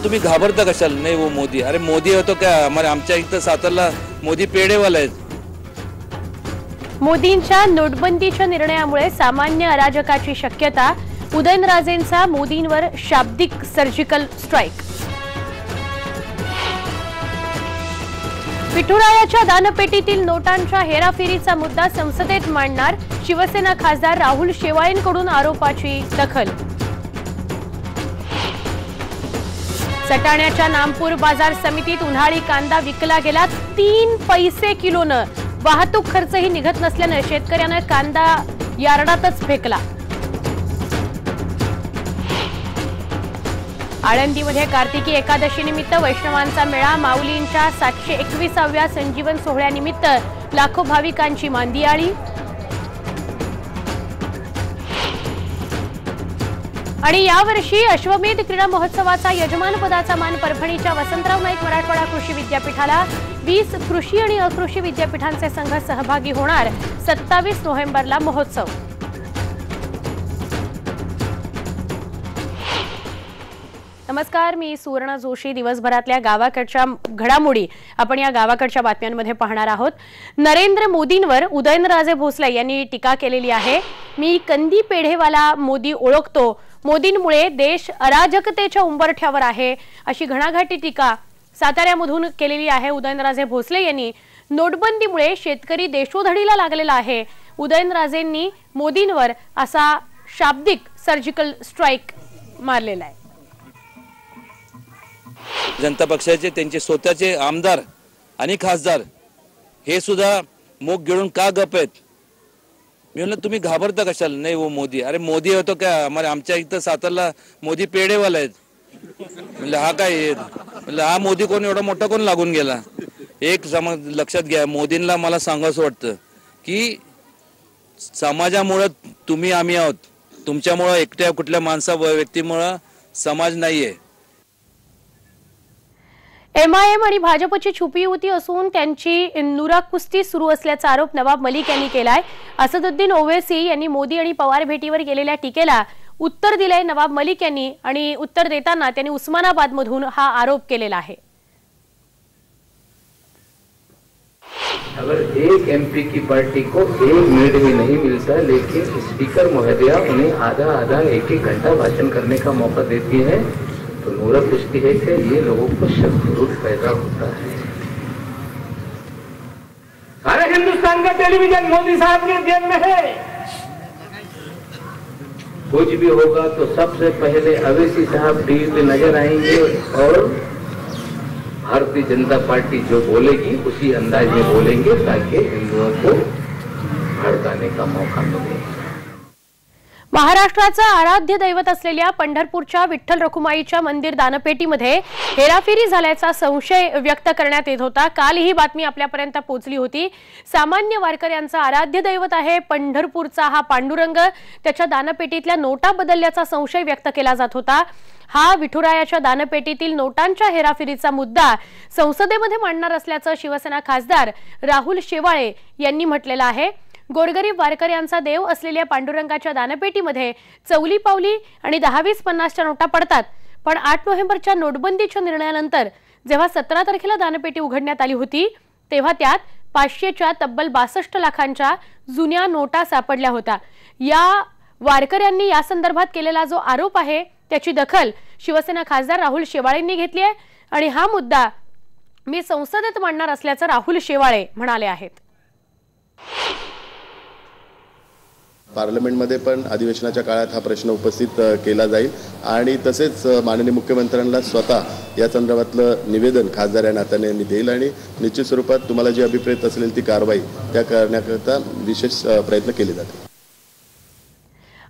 म्हणलं तुम्ही घाबरता कशाला? नाही वो मोदी, अरे मोदी होतो क्या हमारे, आमच्या इथं सातारला मोदी पेढेवाला आहेत. मोदींच्या नोटबंदीच्या निर्णयामुळे सामान्य अराजकाची शक्यता, उदयनराजेंचा मोदींवर शाब्दिक सर्जिकल स्ट्राईक. विठुरायाच्या दानपेटीतील नोटांच्या हेराफेरीचा मुद्दा संसदेत मांडणार, शिवसेना खासदार राहुल शेवाळेंकडून आरोपाची दखल. सटाण्याच्या नामपूर बाजार समितीत उन्हाळी कांदा विकला गेला 3 पैसे किलोनं. वाहतूक खर्चही निघत नसल्यानं शेतकऱ्यानं कांदा यार्डातच फेकला. आळंदीमध्ये कार्तिकी एकादशी निमित्त वैष्णवांचा मेळा, माऊलींच्या 721व्या संजीवन सोहळ्यानिमित्त लाखो भाविकांची मांदियाळी. आणि यावर्षी अश्वमेध क्रीडा महोत्सवाचा यजमानपदाचा मान परभणीच्या वसंतराव नाईक मराठवाडा कृषी विद्यापीठाला. 20 कृषी आणि अकृषी विद्यापीठांचे संघ सहभागी होणार. 27 नोव्हेंबरला महोत्सव. नमस्कार, मी सुवर्ण जोशी. दिवसभरातल्या गावाकडच्या घडामोडी आपण या गावाकडच्या बातम्यांमध्ये पाहणार आहोत. नरेंद्र मोदींवर उदयनराजे भोसले यांनी टीका केलेली आहे. मी कंदी पेढेवाला मोदी ओळखतो, मोदींमुळे देश अराजकतेच्या उंबरठ्यावर आहे, अशी घणाघाती टीका साताऱ्यामधून केलेली आहे. उदयनराजे भोसले यांनी नोटबंदीमुळे शेतकरी देशोधडीला लागलेला आहे. उदयनराजेंनी मोदींवर असा शाब्दिक सर्जिकल स्ट्राईक मारलेला आहे. जनता पक्षाचे त्यांचे स्वतःचे आमदार आणि खासदार हे सुद्धा मुख गिळून का गप आहेत? मी म्हणलं तुम्ही घाबरता कशाला? नाही वो मोदी, अरे मोदी होतो क्या हमारे, आमच्या इथं सातारला मोदी पेढेवाला आहेत. म्हणलं हा काय? म्हणलं हा मोदी कोण, एवढा मोठा कोण लागून गेला? एक लक्षात घ्या, मोदींना मला सांगावंसं वाटतं की समाजामुळं तुम्ही आम्ही आहोत, तुमच्यामुळं एकट्या कुठल्या व्यक्तीमुळं समाज नाहीये. एमआयएम आणि भाजपची छुपी युती असून त्यांची नुराकुस्ती सुरू असल्याचा आरोप नवाब मलिक यांनी केलाय. असदुद्दीन ओवैसी यांनी मोदी आणि पवार भेटीवर केलेल्या टीकेला उत्तर दिलंय नवाब मलिक यांनी, आणि उत्तर देताना त्यांनी उस्मानाबाद मधून हा आरोप केलेला आहे. अगर एक एमपी की पार्टी को 1 मिनट भी नहीं मिलता, लेकिन स्पीकर महोदया उन्हें आधा आधा 1-1 घंटा भाषण करने का मौका देती है, तो नूरा कुश्ती है कि ये लोगों को शक जरूर पैदा होता है. सारे हिंदुस्तान का टेलीविजन मोदी साहब के जेब में है. कुछ भी होगा तो सबसे पहले अवैसी साहब टीवी पे नजर आएंगे और भारतीय जनता पार्टी जो बोलेगी उसी अंदाज में बोलेंगे ताकि हिंदुओं को भड़काने का मौका मिले. महाराष्ट्राचा आराध्य दैवत असलेल्या पंढरपूरच्या विठ्ठल रखुमाईच्या मंदिर दानपेटीमध्ये हेराफेरी झाल्याचा संशय व्यक्त करण्यात येत होता. काल ही बातमी आपल्यापर्यंत पोहोचली होती. सामान्य वारकऱ्यांचा आराध्य दैवत आहे पंढरपूरचा हा पांडुरंग, त्याच्या दानपेटीतल्या नोटा बदलल्याचा संशय व्यक्त केला जात होता. हा विठुरायाच्या दानपेटीतील नोटांच्या हेराफेरीचा मुद्दा संसदेमध्ये मांडणार असल्याचं शिवसेना खासदार राहुल शेवाळे यांनी म्हटलेलं आहे. गोरगरीब वारकऱ्यांचा देव असलेल्या पांडुरंगाच्या दानपेटीमध्ये चौली पावली आणि 10-20-50च्या नोटा पडतात. पण 8 नोव्हेंबरच्या नोटबंदीच्या निर्णयानंतर जेव्हा 17 तारखेला दानपेटी उघडण्यात आली होती, तेव्हा त्यात 500च्या तब्बल 62 लाखांच्या जुन्या नोटा सापडल्या होत्या. या वारकऱ्यांनी या संदर्भात केलेला जो आरोप आहे त्याची दखल शिवसेना खासदार राहुल शेवाळेंनी घेतली आहे, आणि हा मुद्दा मी संसदेत मांडणार असल्याचं राहुल शेवाळे म्हणाले आहेत. पार्लमेंटमध्ये पण अधिवेशनाच्या काळात हा प्रश्न उपस्थित केला जाईल, आणि तसेच माननीय मुख्यमंत्र्यांना स्वतः या संदर्भातलं निवेदन खासदार या नात्याने मी देईल, आणि निश्चित स्वरूपात तुम्हाला जी अभिप्रेत असेल ती कारवाई त्या करण्याकरता विशेष प्रयत्न केले जातील.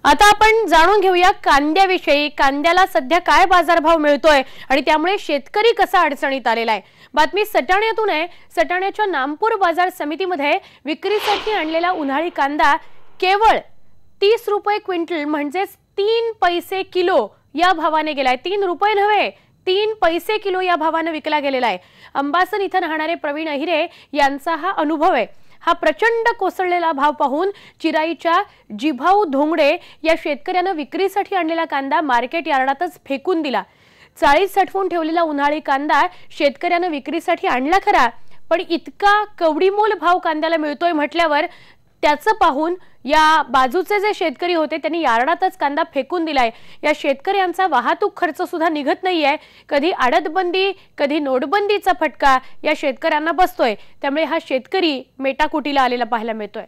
आता आपण जाणून घेऊया कांद्याविषयी. कांद्याला सध्या काय बाजारभाव मिळतोय आणि त्यामुळे शेतकरी कसा अडचणीत आलेला आहे. बातमी सटाण्यातून आहे. सटाण्याच्या नामपूर बाजार समितीमध्ये विक्रीसाठी आणलेला उन्हाळी कांदा केवळ 30 रुपये क्विंटल म्हणजे 3 पैसे किलो या भावाने गेलाय. 3 रुपये नव्हे, 3 पैसे किलो या भावाने विकला गेलेला आहे. अंबासन इथं राहणारे प्रवीण अहिरे यांचा हा अनुभव आहे. हा प्रचंड कोसळलेला भाव पाहून चिराईच्या जिभाऊ धोंगडे या शेतकऱ्यानं विक्रीसाठी आणलेला कांदा मार्केट यार्डातच फेकून दिला. चाळीत साठवून ठेवलेला उन्हाळी कांदा शेतकऱ्यानं विक्रीसाठी आणला खरा, पण इतका कवडीमोल भाव कांद्याला मिळतोय म्हटल्यावर त्याचं पाहून या बाजूचे जे शेतकरी होते त्यांनी यार्डातच कांदा फेकून दिलाय। या शेतकऱ्यांचा वाहतूक खर्च सुद्धा निघत नाहीये। कधी आडतबंदी कधी नोटबंदीचा फटका या शेतकऱ्यांना बसतोय, त्यामुळे हा शेतकरी मेटाकुटीला आलेला पाहायला मिळतोय।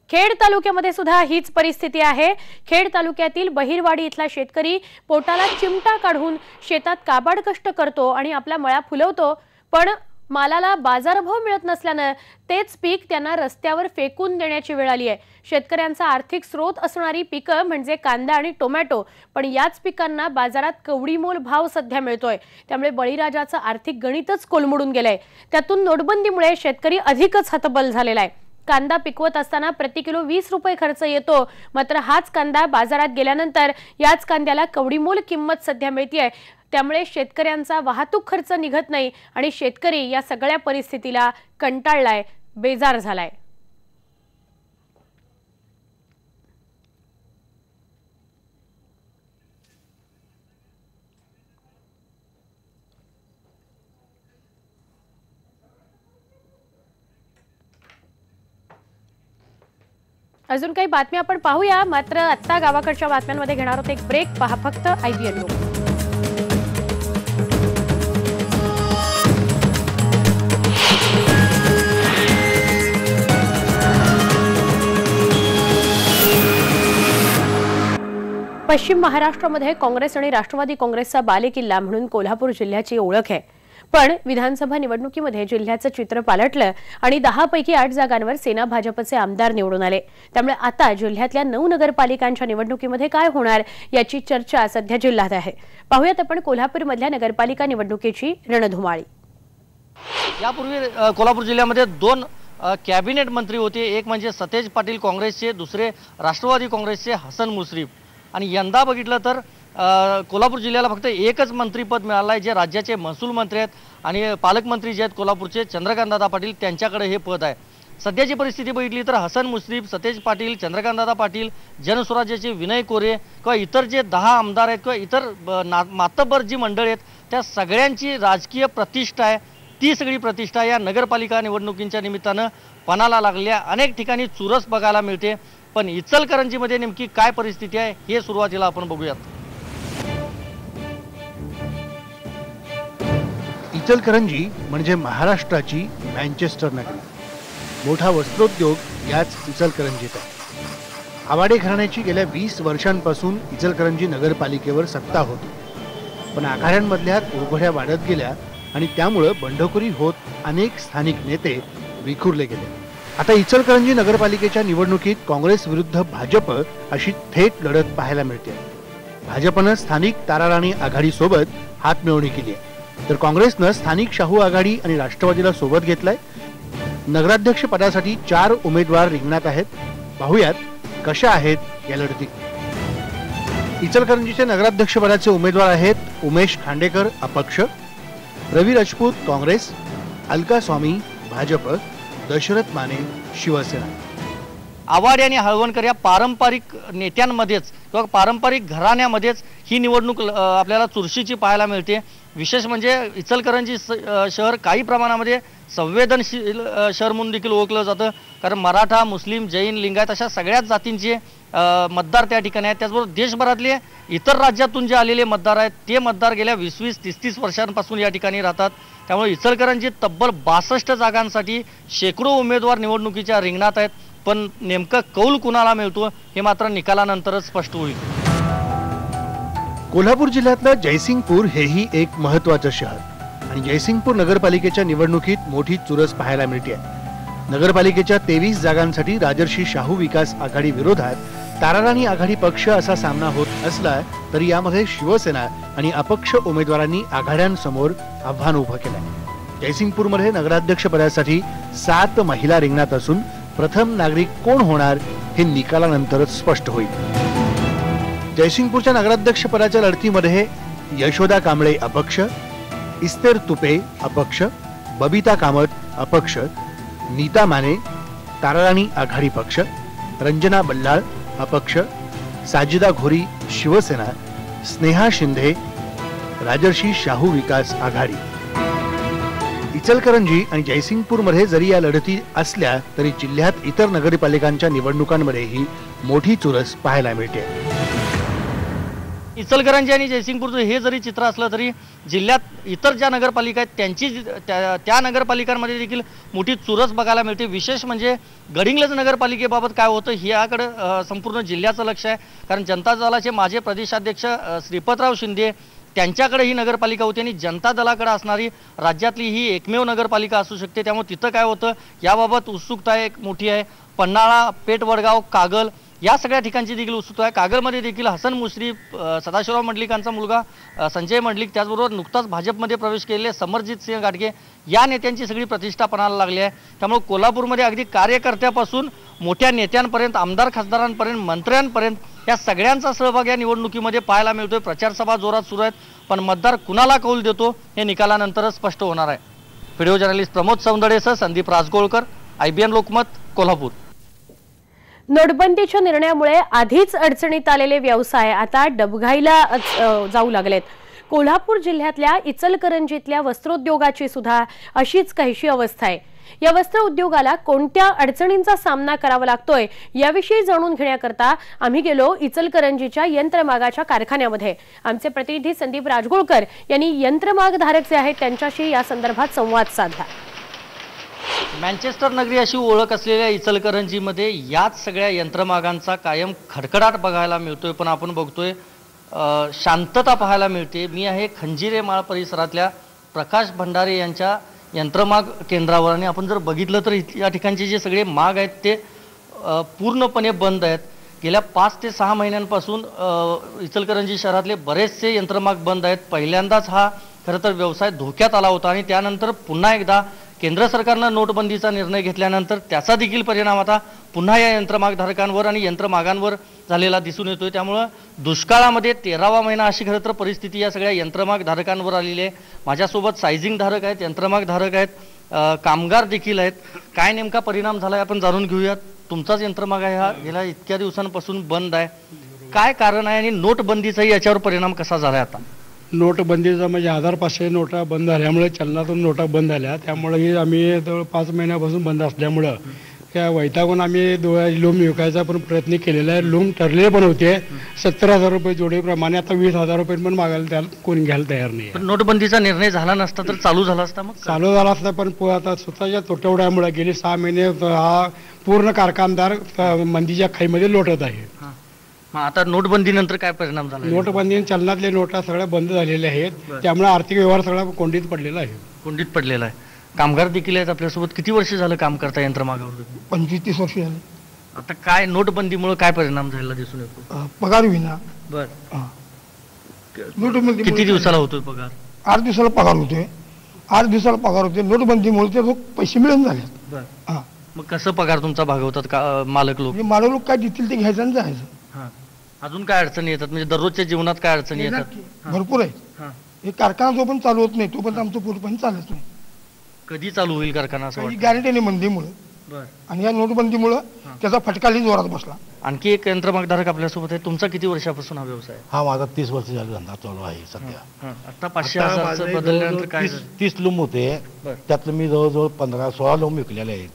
खेड तालुक्यामध्ये सुद्धा हीच परिस्थिती आहे। खेड तालुक्यातील बहिरवाडी इथला शेतकरी पोटाला चिमटा काढून शेतात काबाड कष्ट करतो आणि आपला मळा फुलवतो, पण मालाला बाजारभाव मिळत नसल्याने तेच पीक त्यांना रस्त्यावर फेकून देण्याची वेळ आली आहे। शेतकऱ्यांचा आर्थिक स्रोत असणारी पिकं म्हणजे कांदा आणि टोमॅटो, पण याच पिकांना बाजारात कवडीमोल भाव सध्या मिळतोय, त्यामुळे बळीराजाचं आर्थिक गणितच कोलमडून गेलंय। त्यातून नोटबंदीमुळे शेतकरी अधिकच हतबल झालेला आहे। कांदा पिकवत असताना प्रति किलो 20 रुपये खर्च येतो, मात्र हाच कांदा बाजारात गेल्यानंतर याच कांद्याला कवडीमोल किंमत सध्या मिळतेय, त्यामुळे शेतकऱ्यांचा वाहतूक खर्च निघत नाही आणि शेतकरी या सगळ्या परिस्थितीला कंटाळलाय, बेजार झालाय। अजून काही बातम्या आपण पाहूया, मात्र आता गावाकडच्या बातम्यांमध्ये घेणार आहोत एक ब्रेक। पहा फक्त IBN न्यूज। पश्चिम महाराष्ट्रामध्ये काँग्रेस आणि राष्ट्रवादी काँग्रेसचा बालेकिल्ला म्हणून कोल्हापूर जिल्ह्याची ओळख आहे, पण विधानसभा निवडणुकीमध्ये जिल्ह्याचं चित्र पालटलं आणि 10 पैकी 8 जागांवर सेना भाजपचे आमदार निवडून आले। त्यामुळे आता जिल्ह्यातल्या 9 नगरपालिकांच्या निवडणुकीमध्ये काय होणार याची चर्चा सध्या जिल्ह्यात आहे। पाहूयात आपण कोल्हापूरमधल्या नगरपालिका निवडणुकीची रणधुमाळी। यापूर्वी कोल्हापूर जिल्ह्यामध्ये 2 कॅबिनेट मंत्री होते, एक म्हणजे सतेज पाटील काँग्रेसचे, दुसरे राष्ट्रवादी काँग्रेसचे हसन मुश्रीफ। आणि यंदा बघितलं तर कोल्हापूर जिल्ह्याला फक्त एकच मंत्रीपद मिळालं आहे, जे राज्याचे महसूल मंत्री आहेत आणि पालकमंत्री जे आहेत कोल्हापूरचे चंद्रकांतदादा पाटील, त्यांच्याकडे हे पद आहे। सध्याची परिस्थिती बघितली तर हसन मुश्रीफ, सतेज पाटील, चंद्रकांतदादा पाटील, जनस्वराज्याचे विनय कोरे किंवा इतर जे 10 आमदार आहेत किंवा इतर मातब्बर जी मंडळी आहेत, त्या सगळ्यांची राजकीय प्रतिष्ठा आहे, ती सगळी प्रतिष्ठा या नगरपालिका निवडणुकींच्या निमित्तानं पणाला लागल्या। अनेक ठिकाणी चुरस बघायला मिळते, पण इचलकरंजीमध्ये नेमकी काय परिस्थिती आहे हे सुरुवातीला आपण बघूयात। इचलकरंजी म्हणजे महाराष्ट्राची मँचेस्टर नगरी। मोठा वस्त्रोद्योग याच इचलकरंजीत आहे। आवाडे घराण्याची गेल्या 20 वर्षांपासून इचलकरंजी नगरपालिकेवर सत्ता होती, पण आघाड्यांमधल्या उघड्या वाढत गेल्या आणि त्यामुळे बंडखोरी होत अनेक स्थानिक नेते विखुरले गेले। आता इचलकरंजी नगरपालिकेच्या निवडणुकीत काँग्रेस विरुद्ध भाजप अशी थेट लढत पाहायला मिळते। भाजपनं स्थानिक ताराराणी आघाडीसोबत हातमिळवणी केली आहे, तर काँग्रेसनं स्थानिक शाहू आघाडी आणि राष्ट्रवादीला सोबत घेतलाय। नगराध्यक्ष पदासाठी 4 उमेदवार रिंगणात आहेत। पाहूयात कशा आहेत या लढती। इचलकरंजीचे नगराध्यक्ष पदाचे उमेदवार आहेत उमेश खांडेकर अपक्ष, रवी राजपूत काँग्रेस, अलका स्वामी भाजप, दशरथ माने शिवसेना। आवाडे आणि हळवणकर या पारंपरिक नेत्यांमध्येच किंवा पारंपरिक घराण्यामध्येच ही निवडणूक आपल्याला चुरशीची पाहायला मिळते। विशेष म्हणजे इचलकरंजी शहर काही प्रमाणामध्ये संवेदनशील शहर म्हणून देखील ओळखलं जातं, कारण मराठा, मुस्लिम, जैन, लिंगायत अशा सगळ्याच जातींचे मतदार त्या ठिकाणी आहेत। त्याचबरोबर देशभरातले इतर राज्यातून जे आलेले मतदार आहेत ते मतदार गेल्या 20-20, 30-30 वर्षांपासून या ठिकाणी राहतात। त्यामुळे इचलकरंजीत तब्बल 62 जागांसाठी शेकडो उमेदवार निवडणुकीच्या रिंगणात आहेत, पण नेमकं कौल कुणाला मिळतो हे मात्र निकालानंतरच स्पष्ट होईल। कोल्हापूर जिल्ह्यातलं जयसिंगपूर हेही एक महत्त्वाचं शहर आणि जयसिंगपूर नगरपालिकेच्या निवडणुकीत मोठी चुरस पाहायला मिळते। नगरपालिकेच्या 23 जागांसाठी राजर्षी शाहू विकास आघाडी विरोधात ताराराणी आघाडी पक्ष असा सामना होत असला तरी यामध्ये शिवसेना आणि अपक्ष उमेदवारांनी आघाड्यांसमोर आव्हान उभं केलंय। जयसिंगपूरमध्ये नगराध्यक्ष पदासाठी 7 महिला रिंगणात असून प्रथम नागरिक कोण होणार हे निकालानंतरच स्पष्ट होईल। जयसिंगपूरच्या नगराध्यक्ष पदाच्या लढतीमध्ये यशोदा कांबळे अपक्ष, इस्तेर तुपे अपक्ष, बबिता कामत अपक्ष, नीता माने ताराराणी आघाडी पक्ष, रंजना बल्लाळ अपक्ष, साजिदा घोरी शिवसेना, स्नेहा शिंदे राजर्षी शाहू विकास आघाडी. इचलकरंजी आणि जयसिंगपूरमध्ये जरी या लढती असल्या तरी जिल्ह्यात इतर नगरपालिकांच्या निवडणुकांमध्येही मोठी चुरस पाहायला मिळते. इचलकरंजी आणि जयसिंगपूरचं हे जरी चित्र असलं तरी जिल्ह्यात इतर ज्या नगरपालिका आहेत त्या नगरपालिकांमध्ये देखील मोठी चुरस बघायला मिळते. विशेष म्हणजे गडिंग्लज नगरपालिकेबाबत काय होतं याकडे संपूर्ण जिल्ह्याचं लक्ष आहे. कारण जनता दलाचे माजी प्रदेशाध्यक्ष श्रीपतराव शिंदे त्यांच्याकडे ही नगरपालिका होती आणि जनता दलाकडे असणारी राज्यातली ही एकमेव नगरपालिका असू शकते. त्यामुळे तिथं काय होतं याबाबत उत्सुकता एक मोठी आहे. पन्हाळा, पेठ, वडगाव, कागल या सगळ्या ठिकाणची देखील उत्सुकता आहे. कागलमध्ये देखील हसन मुश्रीफ, सदाशिवराव मंडलिकांचा मुलगा संजय मंडलिक, त्याचबरोबर नुकताच भाजपमध्ये प्रवेश केलेले समरजित सिंह गाडगे या नेत्यांची सगळी प्रतिष्ठा पणाला लागली आहे. त्यामुळे कोल्हापूरमध्ये अगदी कार्यकर्त्यापासून मोठ्या नेत्यांपर्यंत, आमदार खासदारांपर्यंत, मंत्र्यांपर्यंत या सगळ्यांचा सहभाग या निवडणुकीमध्ये पाहायला मिळतोय. प्रचारसभा जोरात सुरू आहेत, पण मतदार कुणाला कौल देतो हे निकालानंतरच स्पष्ट होणार आहे. व्हिडिओ जर्नलिस्ट प्रमोद सौंदडेसह संदीप राजगोळकर, IBN लोकमत, कोल्हापूर. नोटबंदीच्या निर्णयामुळे आधीच अडचणीत आलेले व्यवसाय आता डबघाईला जाऊ लागलेत. कोल्हापूर जिल्ह्यातल्या इचलकरंजीतल्या वस्त्रोद्योगाची सुद्धा अशीच काहीशी अवस्था आहे. या वस्त्र उद्योगाला कोणत्या अडचणींचा सामना करावा लागतोय याविषयी जाणून घेण्याकरता आम्ही गेलो इचलकरंजीच्या यंत्रमागाच्या कारखान्यामध्ये. आमचे प्रतिनिधी संदीप राजगोळकर यांनी यंत्रमागधारक जे आहेत त्यांच्याशी या संदर्भात संवाद साधला. मँचेस्टर नगरी अशी ओळख असलेल्या इचलकरंजीमध्ये याच सगळ्या यंत्रमागांचा कायम खडखडाट बघायला मिळतोय. पण आपण बघतोय शांतता पाहायला मिळते. मी आहे खंजिरे माळ परिसरातल्या प्रकाश भंडारे यांच्या यंत्रमाग केंद्रावर आणि आपण जर बघितलं तर या ठिकाणचे जे सगळे माग आहेत ते पूर्णपणे बंद आहेत. गेल्या 5 ते 6 महिन्यांपासून इचलकरंजी शहरातले बरेचसे यंत्रमाग बंद आहेत. पहिल्यांदाच हा खरं तर व्यवसाय धोक्यात आला होता आणि त्यानंतर पुन्हा एकदा केंद्र सरकारनं नोटबंदीचा निर्णय घेतल्यानंतर त्याचा देखील परिणाम आता पुन्हा या यंत्रमागधारकांवर आणि यंत्रमागांवर झालेला दिसून येतोय. त्यामुळं दुष्काळामध्ये 13वा महिना अशी खरं तर परिस्थिती या सगळ्या यंत्रमागधारकांवर आलेली आहे. माझ्यासोबत सायझिंग धारक आहेत, यंत्रमागधारक आहेत, कामगार देखील आहेत. काय नेमका परिणाम झाला आहे आपण जाणून घेऊयात. तुमचाच यंत्रमाग आहे हा गेल्या इतक्या दिवसांपासून बंद आहे, काय कारण आहे आणि नोटबंदीचाही याच्यावर परिणाम कसा झाला आहे? आता नोटबंदीचा म्हणजे 1500 नोटा बंद झाल्यामुळे चलनातून नोटा बंद झाल्या, त्यामुळे आम्ही जवळ 5 महिन्यापासून बंद असल्यामुळं त्या वैतागून आम्ही लोम विकायचा पण प्रयत्न केलेला आहे. लोम ठरलेले पण होते 17,000 रुपये जोडीप्रमाणे, आता 20,000 रुपये पण मागायला त्याला कोणी घ्यायला तयार नाही. पण नोटबंदीचा निर्णय झाला नसता तर चालू झाला असता? मग चालू झाला असता, पण आता स्वतःच्या तुटवड्यामुळे गेली 6 महिने हा पूर्ण कारखानदार मंदीच्या खाईमध्ये लोटत आहे. मग आता नोटबंदीनंतर काय परिणाम झाला? नोटबंदी चलनातले नोटा सगळ्या बंद झालेल्या आहेत, त्यामुळे आर्थिक व्यवहार सगळा कोंडीत पडलेला आहे. कोंडीत पडलेला आहे. कामगार देखील आहेत आपल्यासोबत. किती वर्ष झालं काम करता यंत्रमागावर? 25-30 वर्ष झाली. आता काय नोटबंदीमुळे काय परिणाम झालेला दिसून येतो? पगार विना. बर. नोटबंदी किती दिवसाला होतोय पगार? 8 दिवसाला पगार होतोय. 8 दिवसाला पगार होते. नोटबंदीमुळे ते लोक पैसे मिळून झाले. बर. मग कसं पगार तुमचा भागवतात का मालक लोक? मालक लोक काय देतील ते घ्यायचं आणि जायचं. अजून काय अडचणी येतात म्हणजे दररोजच्या जीवनात काय अडचणी येतात? भरपूर आहे. हे कारखाना जो पण चालू होत नाही तो पण आमचं पूर्णपणे चालत नाही. कधी चालू होईल कारखाना असं वाटतं? गॅरंटी नाही मंदीमुळे आणि या नोटबंदीमुळे त्याचा फटकाही जोरात बसला. आणखी एक यंत्रमागधारक आपल्यासोबत आहे. तुमचा किती वर्षापासून हा व्यवसाय? हा माझा 30 वर्ष झाला धंदा चालू आहे सध्या. आता 500,000 बदलल्यानंतर काय? 30 लूम होते, त्यातलं मी जवळजवळ 15-16 लूम विकलेले आहेत.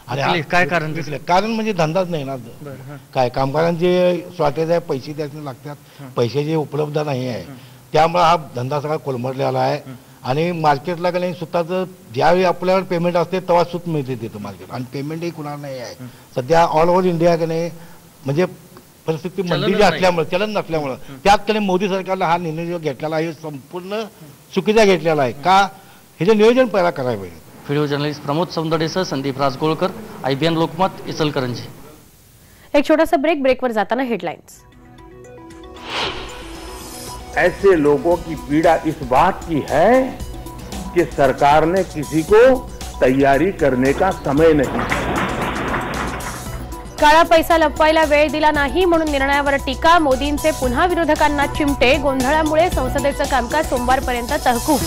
आणि काय कारण? कारण म्हणजे धंदाच नाही ना. काय कामगारांचे शॉर्टेज आहे, पैसे द्यायला लागतात, पैशाची उपलब्ध नाही आहे, त्यामुळे हा धंदा सगळा कोलमडलेला आहे. आणि मार्केटला का नाही स्वतःचं ज्यावेळी आपल्याला पेमेंट असते तेव्हा सूत मिळते तिथं मार्केट, आणि पेमेंटही कुणाला नाही आहे सध्या ऑल ओव्हर इंडिया का नाही. म्हणजे परिस्थिती मंदीची असल्यामुळे, चलन नसल्यामुळं, त्यात का नाही मोदी सरकारला हा निर्णय जो घेतलेला आहे संपूर्ण चुकीचा घेतलेला आहे. का हे नियोजन पहिला करायला पाहिजे. व्हिडिओ जर्नलिस्ट प्रमोद सौंदडेसह संदीप राजगोळकर, IBN लोकमत, इचलकरंजी. एक छोटासा ब्रेकवर जाताना हेडलाइन्स. ऐसे लोगों की पीड़ा इस बात की है कि सरकार ने किसी को तैयारी करने का समय नहीं. काळा पैसा लपवायला वेळ दिला नाही म्हणून निर्णयावर टीका. मोदींचे पुन्हा विरोधकांना चिमटे. गोंधळामुळे संसदेचं कामकाज सोमवारपर्यंत तहकूब.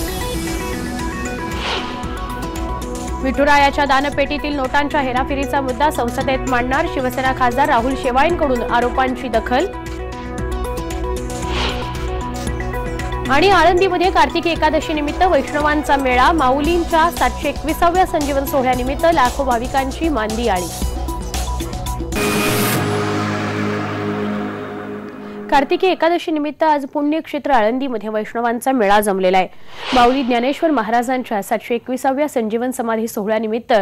विठुरायाच्या दानपेटीतील नोटांच्या हेराफेरीचा मुद्दा संसदेत मांडणार. शिवसेना खासदार राहुल शेवाळेंकडून आरोपांची दखल. आणि आळंदीमध्ये कार्तिकी एकादशी निमित्त वैष्णवांचा मेळा, माऊलींच्या 721व्या संजीवन सोहळ्यानिमित्त लाखो भाविकांची मांदी आळी। कार्तिकी एकादशी निमित्त आज पुण्यक्षेत्र आळंदीमध्ये वैष्णवांचा मेळा जमलेला आहे। माऊली ज्ञानेश्वर महाराजांच्या 721व्या संजीवन समाधी सोहळ्यानिमित्त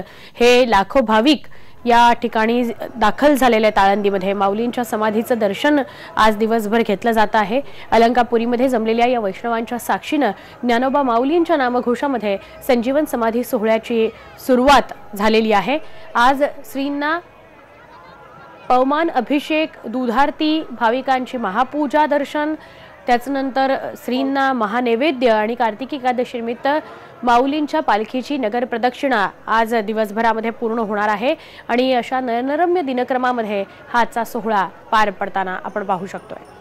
हे लाखो भाविक या ठिकाणी दाखल झालेले आहेत। आळंदीमध्ये माऊलींच्या समाधीचं दर्शन आज दिवसभर घेतलं जात आहे। अलंकापुरीमध्ये जमलेल्या या वैष्णवांच्या साक्षीनं ज्ञानोबा माऊलींच्या नामघोषामध्ये संजीवन समाधी सोहळ्याची सुरुवात झालेली आहे। आज श्रींना पवमान अभिषेक, दूधारती, भाविकांची महापूजा दर्शन, त्याच्यानंतर श्रींना महानैवेद्य आणि कार्तिकी एकादशी निमित्त माऊलींच्या पालखीची नगर प्रदक्षिणा आज दिवसभरामध्ये पूर्ण होणार आहे आणि अशा नयनरम्य दिनक्रमामध्ये हाचा सोहळा पार पडताना आपण पाहू शकतोय।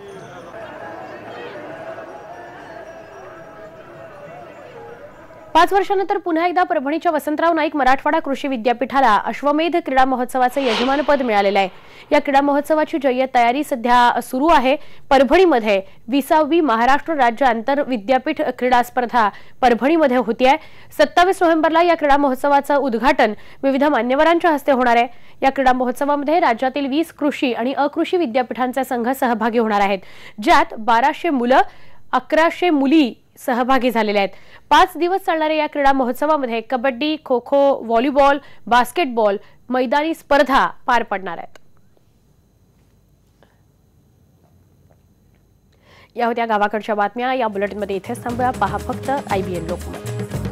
5 वर्षांनंतर पुन्हा एकदा परभणीच्या वसंतराव नाईक मराठवाडा कृषी विद्यापीठाला अश्वमेध क्रीडा महोत्सवाचं यजमानपद मिळालेलं आहे। या क्रीडा महोत्सवाची जय्यत तयारी सध्या सुरू आहे। परभणीमध्ये 20वी महाराष्ट्र राज्य आंतर विद्यापीठ क्रीडा स्पर्धा परभणीमध्ये होतीये। 27 नोव्हेंबरला या क्रीडा महोत्सवाचं उद्घाटन विविध मान्यवरांच्या हस्ते होणार आहे। या क्रीडा महोत्सवामध्ये राज्यातील 20 कृषी आणि अकृषी विद्यापीठांचे संघ सहभागी होणार आहेत, ज्यात 1200 मुलं 1100 मुली सहभागी झालेले आहेत। 5 दिवस चालणाऱ्या या क्रीडा महोत्सवामध्ये कबड्डी, खो खो, व्हॉलीबॉल, बास्केटबॉल मैदानी स्पर्धा पार पडणार आहेत। या होत्या गावाकडच्या बातम्या। या बुलेटिनमध्ये इथेच थांबूया। पहा फक्त IBN लोकमत।